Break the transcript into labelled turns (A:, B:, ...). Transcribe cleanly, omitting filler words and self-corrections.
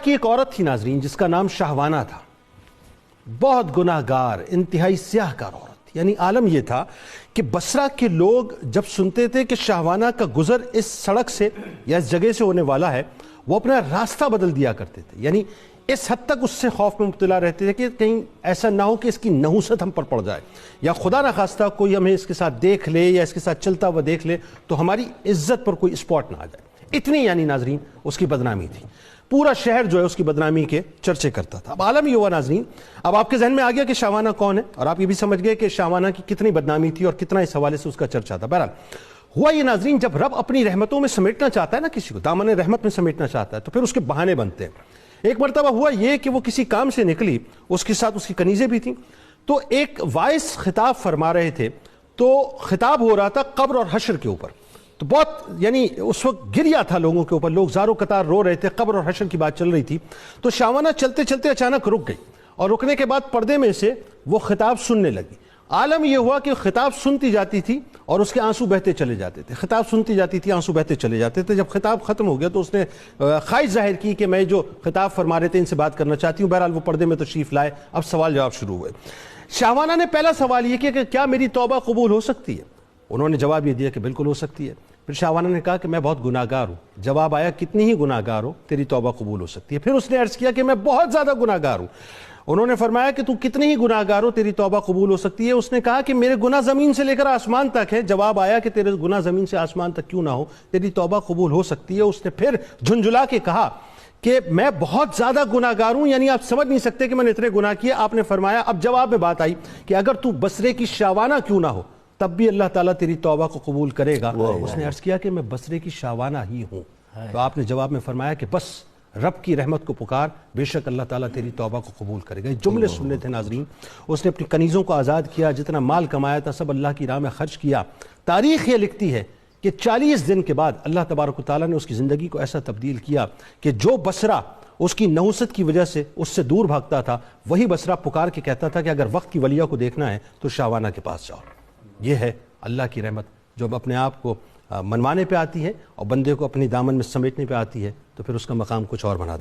A: کی ایک عورت تھی ناظرین جس کا نام شہوانہ تھا، بہت گناہگار، انتہائی سیاہ کار عورت تھی۔ یعنی عالم یہ تھا کہ بصرہ کے لوگ جب سنتے تھے کہ شہوانہ کا گزر اس سڑک سے یا اس جگہ سے ہونے والا ہے، وہ اپنا راستہ بدل دیا کرتے تھے۔ یعنی اس حد تک اس سے خوف میں مبتلا رہتے تھے کہ کہیں ایسا نہ ہو کہ اس کی نحوست ہم پر پڑ جائے، یا خدا نخواستہ کوئی ہمیں اس کے ساتھ دیکھ لے یا اس کے ساتھ چلتا ہوا دیکھ لے تو ہماری عزت پر کوئی اسپاٹ نہ آ جائے۔ اتنی یعنی ناظرین اس کی بدنامی تھی، پورا شہر جو ہے اس کی بدنامی کے چرچے کرتا تھا۔ اب عالم یہ ہوا ناظرین، اب آپ کے ذہن میں آ گیا کہ شہوانہ کون ہے، اور آپ یہ بھی سمجھ گئے کہ شہوانہ کی کتنی بدنامی تھی اور کتنا اس حوالے سے اس کا چرچا تھا۔ بہرحال ہوا یہ ناظرین، جب رب اپنی رحمتوں میں سمیٹنا چاہتا ہے نا کسی کو، دامن رحمت میں سمیٹنا چاہتا ہے، تو پھر اس کے بہانے بنتے ہیں۔ ایک مرتبہ ہوا یہ کہ وہ کسی کام سے نکلی، اس کے ساتھ اس کی کنیزیں بھی تھیں، تو ایک وائس خطاب فرما رہے تھے، تو خطاب ہو رہا تھا قبر اور حشر کے اوپر۔ تو بہت یعنی اس وقت گریا تھا لوگوں کے اوپر، لوگ زاروں قطار رو رہے تھے، قبر اور حشر کی بات چل رہی تھی۔ تو شہوانہ چلتے چلتے اچانک رک گئی، اور رکنے کے بعد پردے میں سے وہ خطاب سننے لگی۔ عالم یہ ہوا کہ خطاب سنتی جاتی تھی اور اس کے آنسو بہتے چلے جاتے تھے، خطاب سنتی جاتی تھی، آنسو بہتے چلے جاتے تھے۔ جب خطاب ختم ہو گیا تو اس نے خواہش ظاہر کی کہ میں جو خطاب فرما رہے تھے ان سے بات کرنا چاہتی ہوں۔ بہرحال وہ پردے میں تشریف لائے، اب سوال جواب شروع ہوئے۔ شہوانہ نے پہلا سوال یہ کیا کہ کیا میری توبہ قبول ہو سکتی ہے؟ انہوں نے جواب یہ دیا کہ بالکل ہو سکتی ہے۔ پھر شہوانہ نے کہا کہ میں بہت گناہگار ہوں۔ جواب آیا کتنی ہی گناہگار ہو تیری توبہ قبول ہو سکتی ہے۔ پھر اس نے عرض کیا کہ میں بہت زیادہ گناہگار ہوں۔ انہوں نے فرمایا کہ تو کتنی ہی گناہگار ہو تیری توبہ قبول ہو سکتی ہے۔ اس نے کہا کہ میرے گناہ زمین سے لے کر آسمان تک ہے۔ جواب آیا کہ تیرے گناہ زمین سے آسمان تک کیوں نہ ہو، تیری توبہ قبول ہو سکتی ہے۔ اس نے پھر جھنجھلا کے کہا کہ میں بہت زیادہ گناہگار ہوں، یعنی آپ سمجھ نہیں سکتے کہ میں نے اتنے گناہ کیے۔ آپ نے فرمایا، اب جواب میں بات آئی کہ اگر تو بصرے کی شہوانہ کیوں نہ ہو تب بھی اللہ تعالیٰ تیری توبہ کو قبول کرے گا۔ اس نے عرض کیا کہ میں بصرے کی شہوانہ ہی ہوں۔ تو آپ نے جواب میں فرمایا کہ بس رب کی رحمت کو پکار، بے شک اللہ تعالیٰ تیری توبہ کو قبول کرے گا۔ یہ جملے سننے تھے ناظرین۔ اس نے اپنی کنیزوں کو آزاد کیا، جتنا مال کمایا تھا سب اللہ کی راہ میں خرچ کیا۔ تاریخ یہ لکھتی ہے کہ 40 دن کے بعد اللہ تبارک و تعالیٰ نے اس کی زندگی کو ایسا تبدیل کیا کہ جو بصرہ اس کی نحوست کی وجہ سے اس سے دور بھاگتا تھا، وہی بصرہ پکار کے کہتا تھا کہ اگر وقت کی ولیہ کو دیکھنا ہے تو شہوانہ کے پاس جاؤ۔ یہ ہے اللہ کی رحمت، جو اپنے آپ کو منوانے پہ آتی ہے اور بندے کو اپنی دامن میں سمیٹنے پہ آتی ہے تو پھر اس کا مقام کچھ اور بنا دیتا ہے۔